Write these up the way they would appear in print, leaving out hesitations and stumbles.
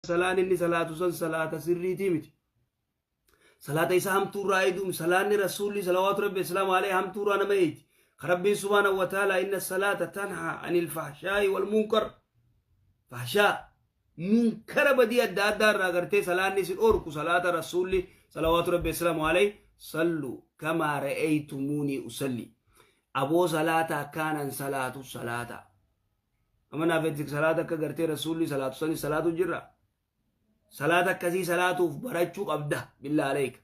salaan inni salaatu san salaata sirriitii miti salaata isa hamtuurraa eeduun salaanni rasuulli salawaatu rabbi islaamu alayhi hamtuurraa nama eegi rabbiin subhaanahu wa ta'aalaa inna salaata tanhaa anil fahshaa'i wal munkar fahshaa munkara badii adda addaa irraa gartee salaanni isin orku salaata rasuulli salawaatu rabbi islaamu alayhi sallu kamaa ra'aytumuunii usalli aboo salaata akkaanan salaatu salaata amana fetik salata akka gartee rasuulli salaatu sani salaatu jirra salata akkasii salaatuuf barachuu qabda billaa alayk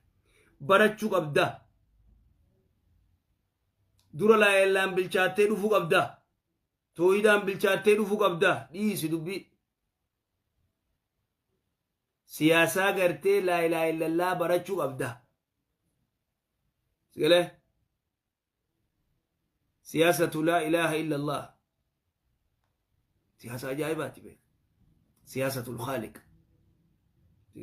barachuu qabda dura laa illaan bilchaattee dhufuu qabda toohidaan bilchaattee dhufuu qabda dhiisi dubbii siyaasaa gartee laa ilaaha illallaa barachuu qabda sigale siyaasatu laa ilaaha illallah سياسة عجائبات بي سياسة الخالق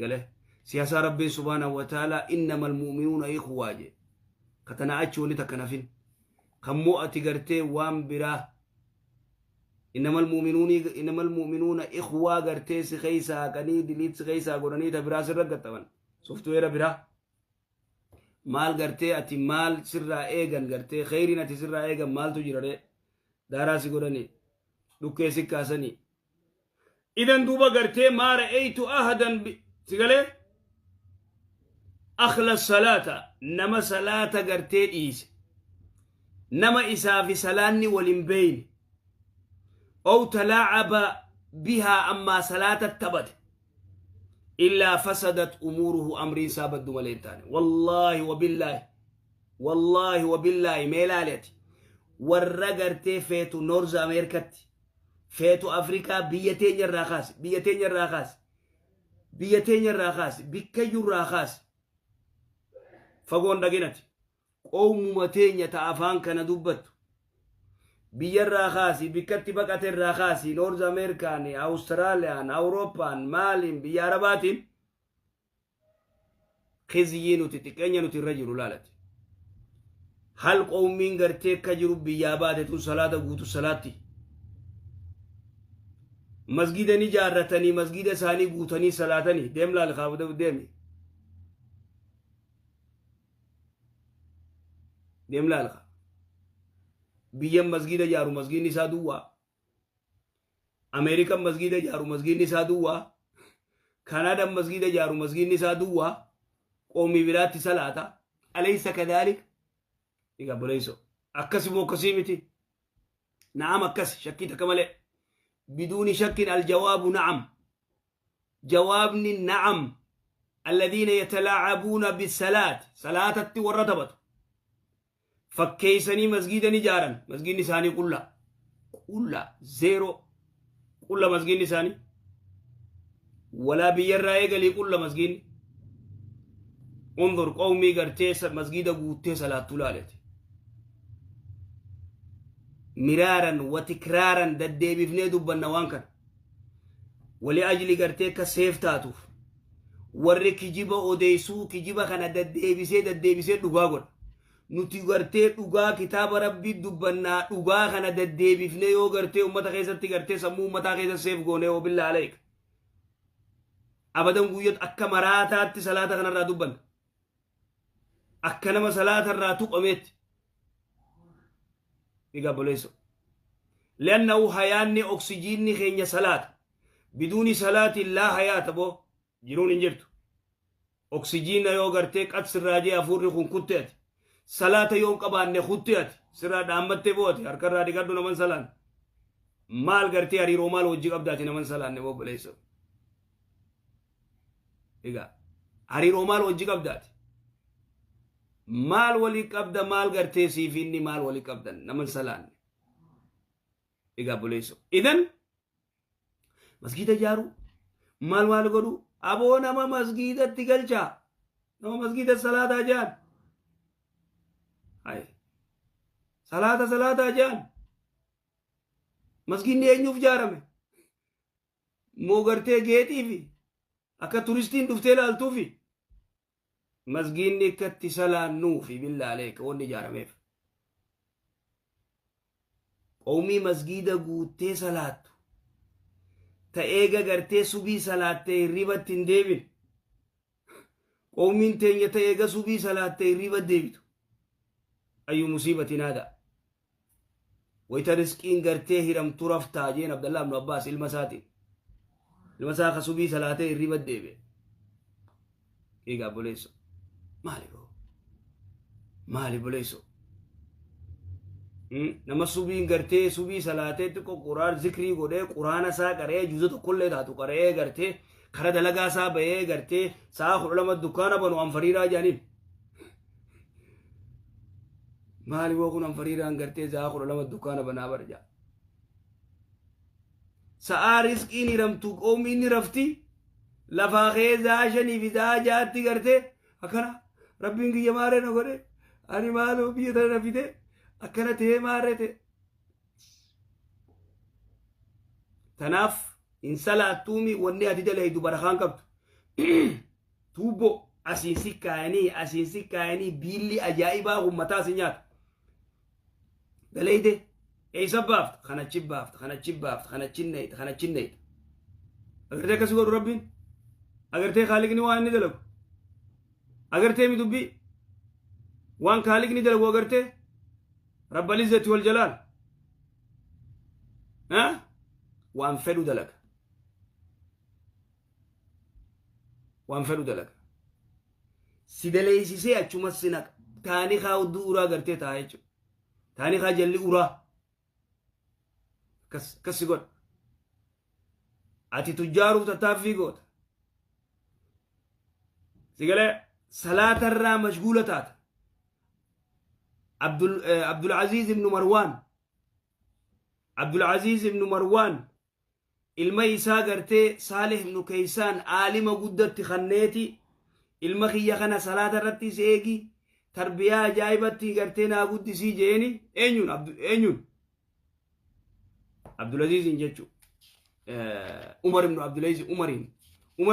قال سياسة ربي سبحانه وتعالى إنما المؤمنون إخواج كتناعتشو لتكنفين كموأتي قرتي وام براه إنما المؤمنون إخوا قرتي سخيسا كني دليت سخيسا قراني تبراس الرقة طبعا سوفتو إيرا براه مال قرتي أتي مال سرّا إيغان قرتي خيرين أتي سرّا إيغان مال تجرى داراسي قراني لكيسي كاسني إذن دوبا قرتي ما رأيت أحدا سيقالي أخلى الصلاة نما صلاة قرتي إيس نما إسا في سلاني والإنبين أو تلاعب بها أما صلاة التبت إلا فسدت أموره أمرين سابت دومالين تاني والله وبالله ميلالتي ورقرتي فيتو نورز أمريكتي فيتو أفريقيا بيتين الراخاس بكيو الراخاس فقون دقينتي قوم متين يتعافان كان دوبت بيا الراخاسي بكتي بكت الراخاسي نورز أمريكاني أستراليان أوروبان مالين بيا رباتين خزيينو تتكينينو ترجلو لالتي هل قومين غرتي كجرو بيا باتتو صلاة قوتو صلاتي مسجد نجارتني مسجد ثاني قوتني صلاتني ديم لا الخابده ديم لا الخ بيم مسجد جارو مسجد نسادوا أمريكا مسجد جارو مسجد نسادوا كندا مسجد جارو مسجد نسادوا قومي بلاد صلاة أليس كذلك يقول ليسو أكسبوا كسيمتي نعم أكس شكيت كمالي بدون شك الجواب نعم جوابني نعم الذين يتلاعبون بالصلاة صلاة التورتبت فكيسني مسجد نجارا مسجد نساني كلها زيرو كلها مسجد نساني ولا بيرا يقلي كلها مسجد انظر قومي قرتيس مسجد قوتي صلاة تلالتي مرارا وتكرارا ددي بفني دبنا وانكن ولأجل قرتيك سيف تاتوف ورّي كجيبا أوديسو كجيبا خانا ددي بسي دقاقون نتي قرتي دقا كتاب ربي دبنا دقا خانا ددي بفني يو قرتي أمتا خيستي قرتي سمو أمتا خيست سيف قوني وبالله عليك أبدا قويت أكا مراتات صلاة خانا را دبن أكا نما صلاة را تقمت يقبليسو لأنه حياني أكسجيني خيني صلاة بدون صلاة لا حياة بو جنون انجرتو أكسجين يو غرتك أتسر راجي أفور خون كتات صلاة يوم قبان نخوتات سرا دامت بوتي هركر رادي قدو نمن سلان مال غرتي هري رومال وجي قبداتي نمن سلان نبو بليسو هري رومال وجي قبداتي مال ولي قبدا مال غرتي سيفيني مال ولي قبدا نمن سلان بليسو إذن مسجد جارو مال قدو أبو نما مسجد التقلشا نما مسجد الصلاة أجان هاي صلاة أجان مسجد نيجنوف جارمه موغرتي جيتي في أكا تورستين دفتي لالتوفي مسجد نكتي صلاة نوفي بالله عليك وني جارمه قومي مسجد قوتي صلاة تأيجا قرتي سبي صلاة الربا تندبن قومين تنيا تأيجا سبي صلاة الربا ديبتو أي مصيبة هذا ويترسكين قرتي هرم طرف تاجين عبد الله بن عباس المساتين المساخ سبي صلاة الربا ديبه إيجا بوليسو مالي بوليسو nama subiin gartee subii salaateetti quraan zikrii godhee quraana isaa qaree juuza tokkollee taatu qaree gartee kara dalagaa isaa bahee gartee sa'a 12 dukkaana banu anfariiraa jedhaniin maali woo kun anfariiraan gartee sa'a 12 dukkaana banaa barja sa'a riskiin hiramtu qoomiin ni rafti lafaa keezaa shanii fi sa'a jaatti gartee akkana rabbiin kiyya maaree na godhe ani maaloo biyya tana fide akkana ta'ee maarrete tanaaf in salaatuumi wanni ati dalaydu barakaan qabdu tuubbo asiinsi kaayanii biilli ajaa'ibaa ummataa si nyaata dalayde eeysa baafta kanachi baafta kanachinneeyta agartee akkasi godhu rabbiin agartee kaaliqni waan inni dalagu agartee mi dubbii waan kaaliqni dalagu agartee رب العزة والجلال ها وانفلوا دلك سيدلي سي اچو مسنك تاني خاو دورا غرتي تايچو تاني خا جلي اورا كس غد اتي تجارو تتافي غد سيغله صلاه الرا مشغوله تات عبد العزيز بن مروان الميسا قرتي صالح بن كيسان عالم قدرت خنيتي المخيا خنا صلاة رتي سيجي تربية جايبتي قرتينا قد سيجيني اينيون عبد العزيز انجتشو عمر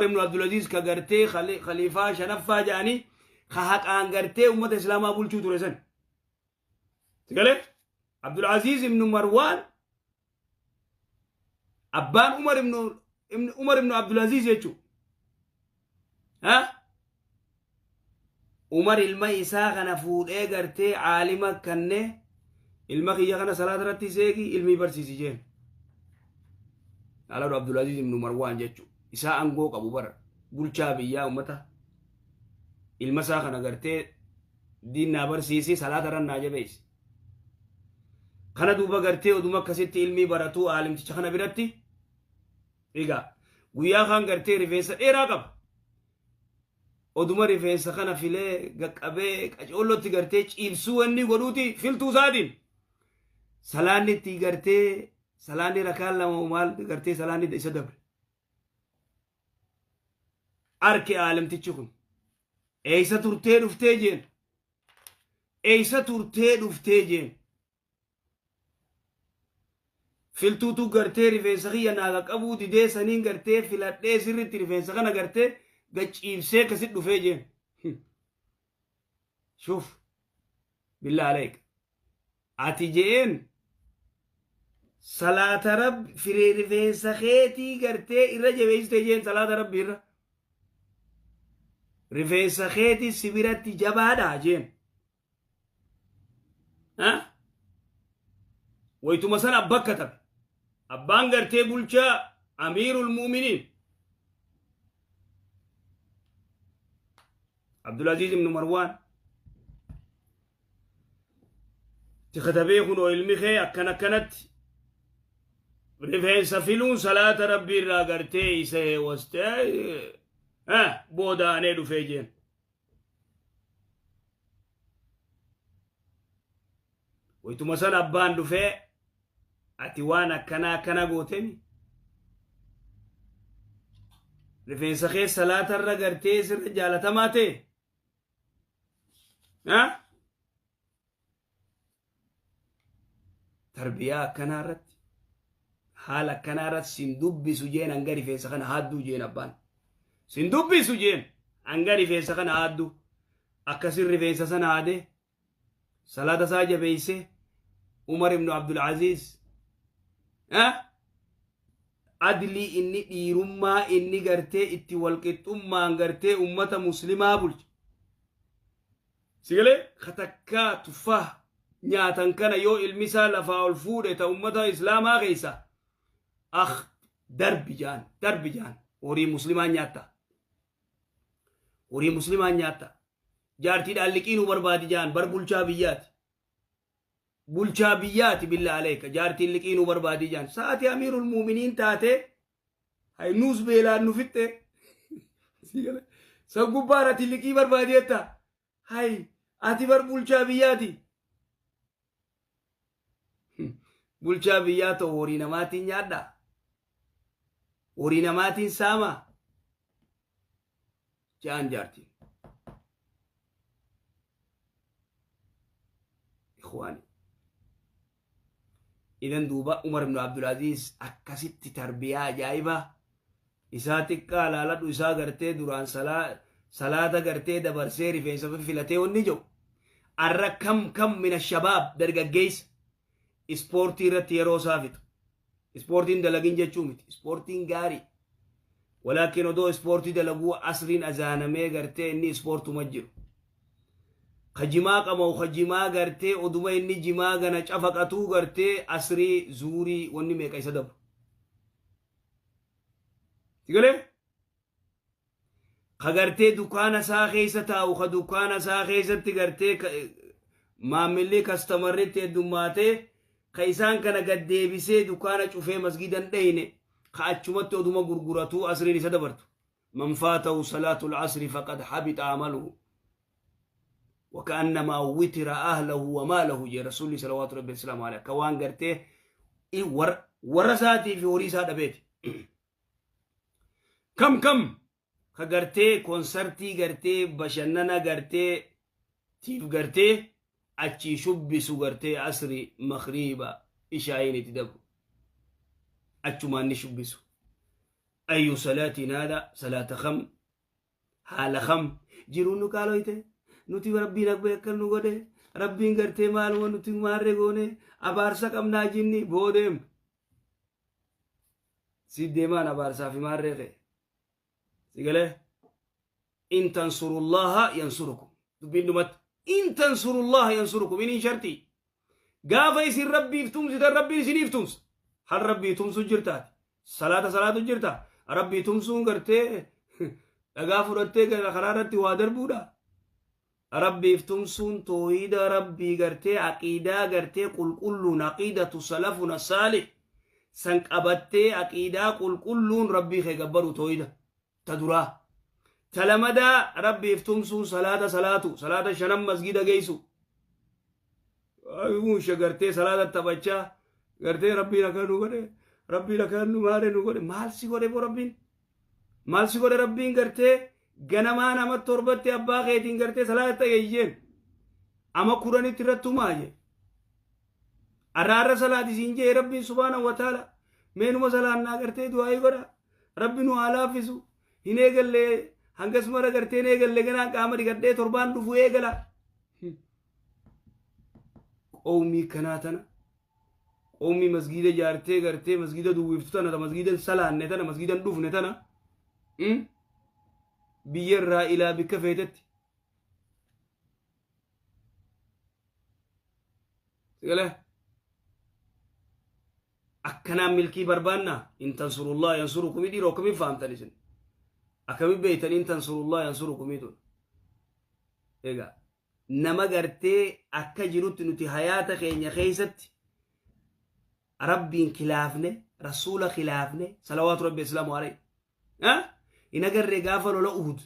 بن عبد العزيز كقرتي خليفة شنفة جاني خاك آن قرتي أمة إسلام أبو الشوتو رسن قال عبد العزيز بن مروان أبان عمر بن عبد العزيز يجو ها عمر الميسا خنا فود اغرتي عالمه كنه المخي خنا صلاه رتي سيغي علمي برسيسي جين على عبد العزيز بن مروان يجو إسا أنغو قبو بر بلچا بيا أمتا المسا خنا غرتي دين نابر سيسي صلاة رن ناجبيس خنا دوبا غرتي ودوما كسيتي علمي براتو عالم تي خنا براتي إيغا ويا خان غرتي ريفيسا إيرا قب ودوما ريفيسا خنا فيلي غقبي قجولو تي غرتي چيبسو اني غدوتي فيلتو زادين سلاني تي غرتي سلاني ركال لما مال غرتي سلاني دي سدبر أركي عالم تيچخون ايسا تورتي دفتي جين فلتوتو غرتي ريفيسا خيا ناغا قبو دي دي سنين غرتي فلاتي سرتي ريفيسا خنا غرتي غچيبسي كسيت دفي جين شوف بالله عليك عتي جين صلاة رب في ريفيسا خيتي غرتي إرجع جين صلاة رب بيرا رفيسا خيتي سبيرتي جبادا جين ها ويتو مثلا أباك كتب أبان غرتي بلچا أمير المؤمنين عبد العزيز بن مروان تختبيه خنو علمي خي أكنا كانت رفيسا فيلون صلاة ربي را غرتي إسه وستي بودا أنا دفيجين ويتو مثلا أبان دفي أتوانا كنا قوتني رفين سخي صلاة الرقرتي سر رجالة ماتي تربية كنارت حالة كنارت سندوب سجين أنقري في سخن هادو جين أبان سندوبي سجين أنغاري فيسا خان عادو أكسر فيسا سن عاده صلاة ساجة بيسي عمر بن عبد العزيز adli inni dhiirummaa inni gartee itti walqixxummaan gartee ummata muslimaa bulche sigale katakkaa tuffaa nyaatan kana yoo ilmisaa lafaa ol fuudhe ta ummata islaamaa keessa darbi jaan horii muslimaa nyaatta horii muslimaa nyaatta jaartiidhaan liqiinuu barbaadi jaan bar bulchaa biyyaati billa aleeka jaartiin liqiinuu barbaadi jaan sa'ati amiirul muuminiin taate hay nuus beelaan nu fitte sagubbaarati liqii barbaadiyetta hay ati bar bulchaa biyyaati bulchaa biyyaa ta'u horii namaatiin nyaadha horii namaatiin saama jaan jaartiin ikhwaani idan duuba Umar ibn Abdulaziz akkasitti tarbiyaa ajaa'iba isaa xiqqaa laaladhu isaa gartee duraan salaata gartee dabarsee rifeensa filatee wanni jiru arra kam min ashabaab dargaggeessa ispoortii irratti yeroo isaa fixu ispoortiin dalagin jechuu miti ispoortiin gaarii walaakin odoo ispoortii dalaguu asriin azaanamee gartee inni ispoortuma jiru kajimaa qamaw kajimaa gartee oduma inni jimaa gana cafaqatuu gartee asrii zuurii wanni meeqa isa dabu sigale ka gartee dukaana isaa keessa taa'u ka dukaana isaa keessatti gartee maamilli kastamarritti heddummaatee ka isaan kana gaddeebisee dukaana cufee masgidan dheyne ka achumatti oduma gurguratuu asriin isa dabartu man faatahu salaatul asri faqad habita amaluhu وكأنما وتر أهله وماله جي رسول الله صلوات ربي السلام عليه كوان قرتي ورساتي في وريسا دبيت كم كقرتي كونسرتي قرتي بشننا قرتي تيف قرتي أتشي شبسو قرتي عصري مخريبا إشايني تدبو أتشو ما نشبسو أي صلاة هذا صلاة خم حال خم جيرونو قالوا يتي nuti rabbiin akka beekan nu godhe rabbiin gartee maaluma nuti maarree goone abaarsa qabnaa jinni boodeem si deemaan abaarsaa fi maarree kee sigale in tansurullaha yansurukum dubbiin dhumatti in tansurullaha yansurukum inin shartii gaafa isin rabbiif tumsitan rabbiin isiniif tumsa hal rabbii tumsu jirtaati salaatu jirta rabbii tumsuun gartee dhagaa fudhattee karaa irratti waa darbuudha ربي فتمسون توحيد ربي غرتي عقيدة غرتي قل كلون عقيدة سلفنا الصالح سنك أبتي عقيدة قل كلون ربي خيقبرو توحيد تدرا تلمدا ربي فتمسون صلاة شنم مسجد جيسو أيوش غرتي صلاة تبچا غرتي ربي لكانو غري ربي لكانو ماري نو غري مال سي غري بو ربي غرتي ganamaa nama torbatti abbaa keetiin gartee salaata yeeyyen ama kuranitti irrattumaa je arraarra salaati siin jee rabbiin subhaanahu wa ta'ala meenuma salaannaa gartee du'aayii godha rabbi nu haa laaffisu hin eegallee hangas mara gartee hin eegalle ganaan qaama dhigadhee torbaan dhufu eegala qawmii kanaa tana qawmii masgiida jaartee gartee masgiida duwwiiftu tana masgiidan salaanne tana masgiidan dhufne tana بيرا إلى بكفيتت قال أكنا ملكي بربانا إن تنصروا الله ينصركم يدي روكم فهمت لسن أكمل بيتا إن تنصروا الله ينصركم يدون إيجا نما قرتي أكا جنوت نتي حياتك خينيا خيست ربي خلافني رسول خلافني صلوات ربي السلام عليه إن أجر غافل ولا أهود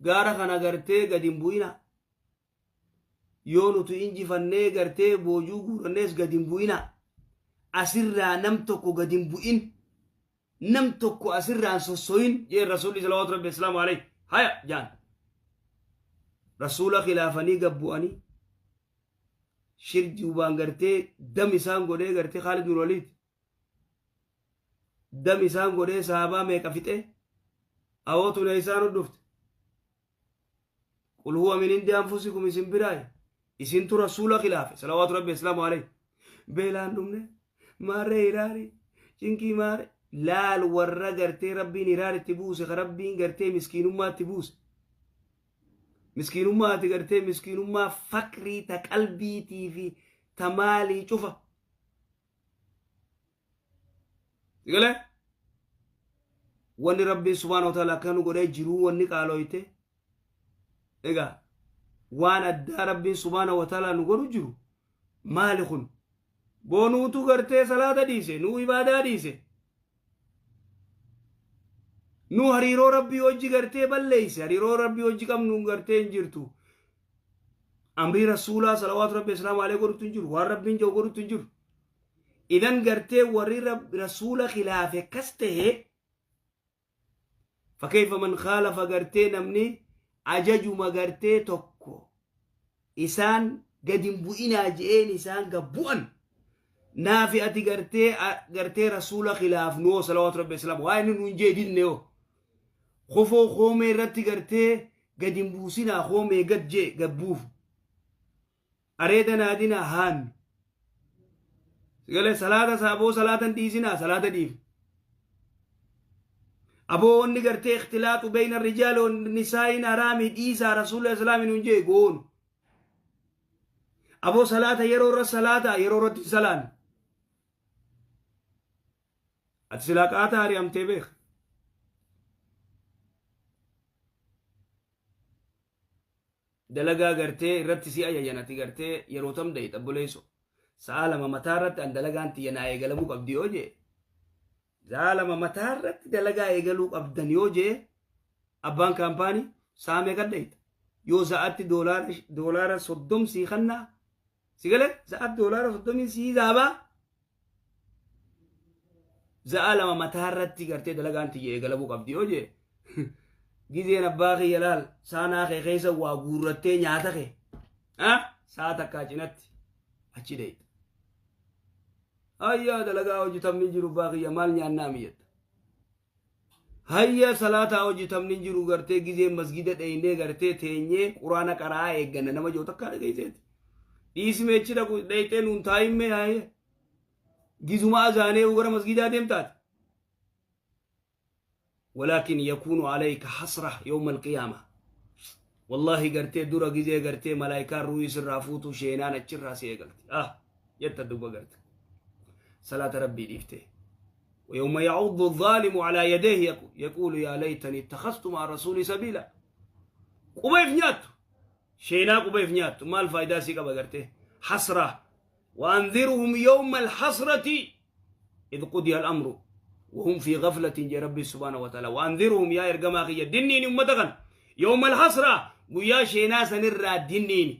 غارا خنا غرتي قديم بوينا يونو تو إنجي فنّي غرتي بوجو غورنيس قديم بوينا أسرّا نمتكو قديم بوين نمتكو أسرّا سوسوين جي الرسول صلى الله عليه وسلم عليه هيا جان رسول خلافني قبواني شرج وبان غرتي دم إسان قولي غرتي خالد بن الوليد دم إسان قولي صحابة ميكا فتة أوتو نيسان الدفت قل هو من عند أنفسكم اسم براي اسنتو رسول خلافه صلوات ربي السلام عليه بيلان دمنا ماري إراري cinkii maare laal warra gartee rabbiin iraar itti buuse ka rabbiin gartee miskiinummaa itti buuse miskiinummaati gartee miskiinummaa fakrii ta qalbiitii fi ta maalii cufa sigale wanni rabbiin subhaanahu wa ta'ala akkanu godhee jiruu wanni qaalooyte egaa waan addaa rabbiin subhaanahu wa ta'ala nu godhu jiru maali kun boonuutu gartee salaata dhiise nuu ibaadaa dhiise nu hariiroo rabbii hojii gartee balleeyse hariiroo rabbii hojii qabnu gartee hin jirtu amrii rasuulaa salawaatu rabbi islaamu alayhi godhutu hin jiru waan rabbiin jedhu godhutu hin jiru idan gartee warri rasuula khilaafe kas ta'e fakkeeffa man khaalafa gartee namni ajajuma gartee tokko isaan gadin bu'inaa je'een isaan gabbu'an naafi ati gartee rasuula khilaafnoo salawaatu rabbi islaamu waa inni nuun jeedinne yoo khofoo khoomee irratti gartee gadin buusinaa khoomee gad jee gabbuuf areeda naadinaa haan sigale salaata saaboo salaatan dhiisinaa salaata dhiif aboo wanni gartee ikhtilaatu bayna rijaal wa nisaa'iin haraamii dhiisaa rasuula islaamii nuun jee goonu aboo salaata yeroo irra salaata yeroo irratti salaan ati silaa qaata hari'amtee beek dalagaa gartee irratti si ayyayanati gartee yeroo tam dayit abboleeso sa'a lama mataa irratti an dalagaan tiyyanaa eegalamuu qabdi yoo jee sa'a lama mataa irratti dalagaa eegaluu qabdan yoo jee abbaan kaampaanii saamee kadhayta yoo sa'atti doolaara 30 sii kannaa sigale sa'atti doolaara 30 sii zaabaa za'a lama mataa irratti gartee dalagaan tiyya eegalamuu qabdi yoo jee gizeen abbaa kiyya laal saanaa kee keessa waa guurrattee nyaata kee sa'a takkaa cinatti achi dayta hayya dalagaa hojjetamni jiru abbaa kiyya maal nyaannaa miyyata hayya salaataa hojjetamni jiru gartee gizeen masgida dheeynee gartee teenyee quraana qaraa eegganna nama joo takkaa dhageeyseeti dhiisime echi dhayxee nuun taa'immee hayya gizuma azaanee ugara masgidaa deemtaati ولكن يكون عليك حسرة يوم القيامة والله قرتي دورا جزي قرتي ملايكا رويس الرافوتو شينان اتشرها سيقلت يتدب قرت صلاة ربي ليفته ويوم يعض الظالم على يديه يقول يا ليتني اتخذت مع الرسول سبيلا قبيف نياتو شينا قبيف نياتو ما الفايدة سيقا بقرته حسرة وأنذرهم يوم الحسرة إذ قضي الأمر وهم في غفلة يا ربي سبحانه وتعالى وأنذرهم يا إرجماخية دنيني أمتكن يوم الحسرة ويا شينا سنرى دنيني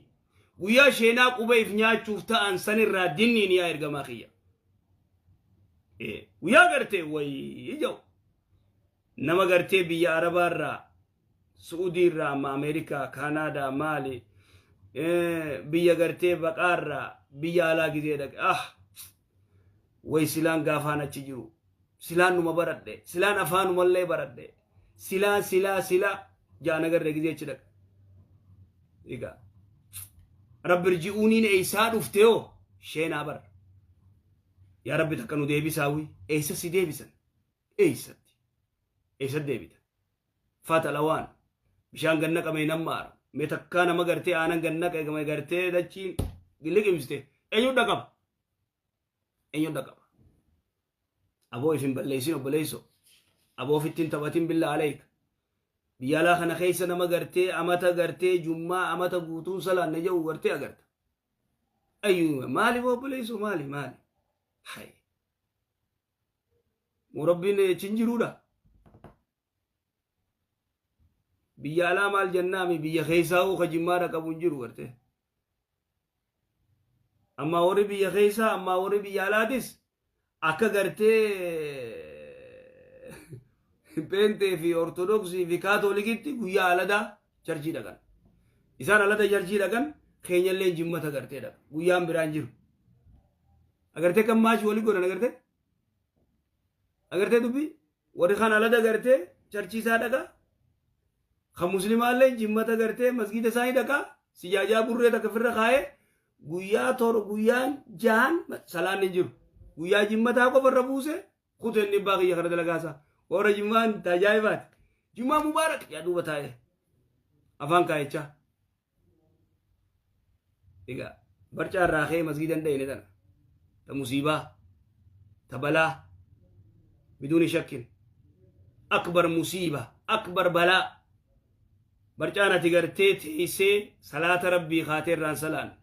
ويا شينا قبيف نيات شفتا أن سنرى دنيني يا إرجماخية ويا قرتي ويجو نما قرتي بيا عربا را سعودي را ما أمريكا كندا مالي بيا قرتي بقار را بيا لا جديدك ويسلان قافانا تجرو silaan numa baradhe silaan afaanumallee baradhe silaa jaana garre gizee achi dhaqa egaa rabbi irji'uuniin eeysaa dhufteyoo sheenaa bara yaa rabbi takka nu deebisaawi eeysa si deebisan eeysatti deebita faata lawaan bishaan ganna qamee nammaara mee takkaa nama gartee aanan ganna qeegame gartee dachiin liqimsite eenyu dhaqaba أبوي في بليسين وبليسو أبو في التنتبتين بالله عليك بيالا خنا خيسة نما قرتي أمتا قرتي جمعة أمتا قوتون صلاة نجو قرتي أقرت أيوة مالي وبليسو مالي حي مربين تنجرو دا بيالا مال جنامي بيا خيسة وخجمارة كبنجرو قرتي أما وري بيا خيسة أما وري بيالا ديس akka gartee pentee fi ortodoksii fi kaatolikitti guyyaa aladaa charchii dhaqan isaan alada charchii dhaqan keenyallee jimmata gartee dhaqa guyyaan biraan jiru agartee kan maashi walii godhan agartee dubbii warri kan alada gartee charchii isaa dhaqa kan muslimaallee jimmata gartee masgida isaanii dhaqa sijaajaa burree takka firra kaa'ee guyyaan jahan salaan hin jiru guyyaa jimmataa qofarra buuse خذ النباغي يا خرد لقاسا ورا جمان تجايبات جمعة مبارك يا دوبة تاي أفان كايتشا إيجا برجع راخي مسجدا ديني تنا مصيبة تبلا بدون شك أكبر مصيبة أكبر بلاء برجعنا تقرتيت هيسي صلاة ربي خاطر ران سلان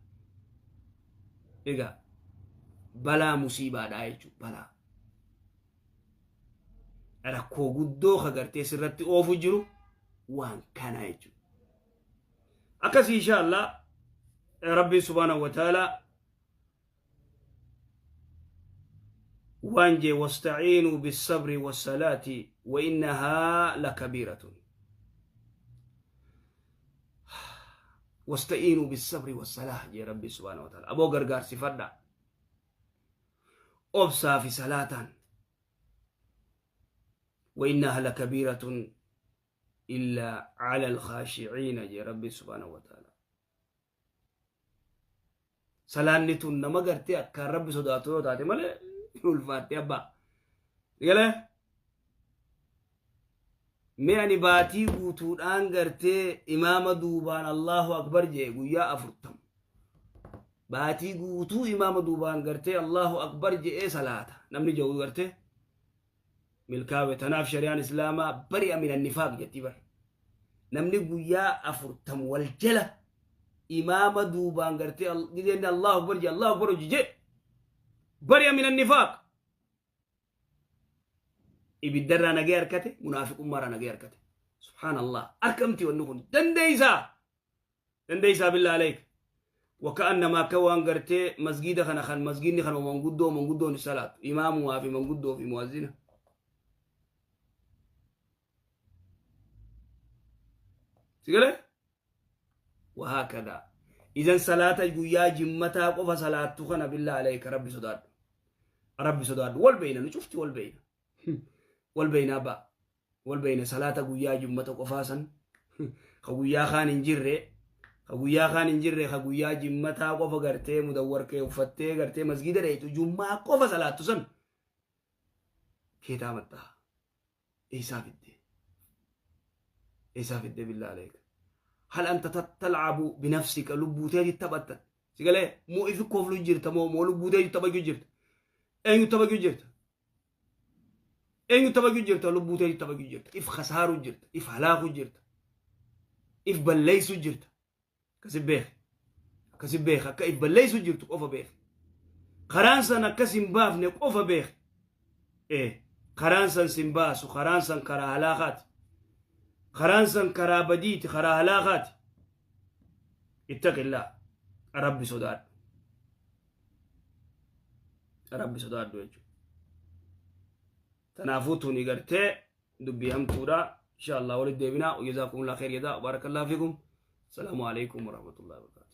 إيجا بلا مصيبة دايجو بلا rakkoo guddoo kagartee sirratti oofu jiru waan kana jechuudha. Akkasii insha Allah Rabbi subhanahu wa ta'ala waan jee wasta'inu bis-sabri was-salati wa innaha lakabiratun. wasta'inu bis-sabri was-salah jee Rabbi subhanahu wa ta'ala aboo gargaarsi fadha obsaa fi salaataan وإنها لكبيرة إلا على الخاشعين يا ربي سبحانه وتعالى سلانتون نما قرتي أكا ربي صداتو تاتي مالي الفاتحة با يلا معني باتي قوتون آن قرتي إمام دوبان الله أكبر جي قويا أفرطم باتي قوتو إمام دوبان قرتي الله أكبر جي صلاة نمني جو قرتي ملكاوي تناف شريان إسلاما برئ من النفاق جتي بر نمني قويا أفرتم والجلة إمام دوبان قرتي قدين الله برجي الله برجي جي برئ من النفاق إبدر نجار كته منافق مرة نجار كته سبحان الله أركمتي والنقول دنديسا بالله عليك وكأنما كوان قرتي مسجد خنا خن مسجد خن ومن قدو الصلاة إمام وافي من قدو في مؤذنه سيقول وهكذا إذن صلاة جويا جمتا قف صلاة تخنا بالله عليك ربي صداد والبين نشوفتي والبين أبا والبين صلاة جويا جمتا قفاسا خجويا خان انجره خجويا جمتا قف قرتي مدور كي وفتي قرتي مسجد ريتو جمعة قف صلاة تسن كيتا متى إيسا في الدين بالله عليك هل أنت تلعب بنفسك لبوتي تبت سيقول مو إذا كوفلو جرت مو لبوتي تبقى جرت أين تبقى جرت لبوتي تبقى جرت إف خسارو جرت إف هلاكو جرت إف بليسو جرت كسب بيخ إف بليسو جرت أوفا بيخ خرانسا نكسم باف نك أوفا بيخ إيه خرانسا سنباس وخرانسا كرا هلاخات خرانسا كرا بديت كرا هلاخات اتق الله ربي صداد دوجو تنافوتوني قرتي دبي هم تورا إن شاء الله ولد ديبنا وجزاكم الله خير جزاء بارك الله فيكم السلام عليكم ورحمة الله وبركاته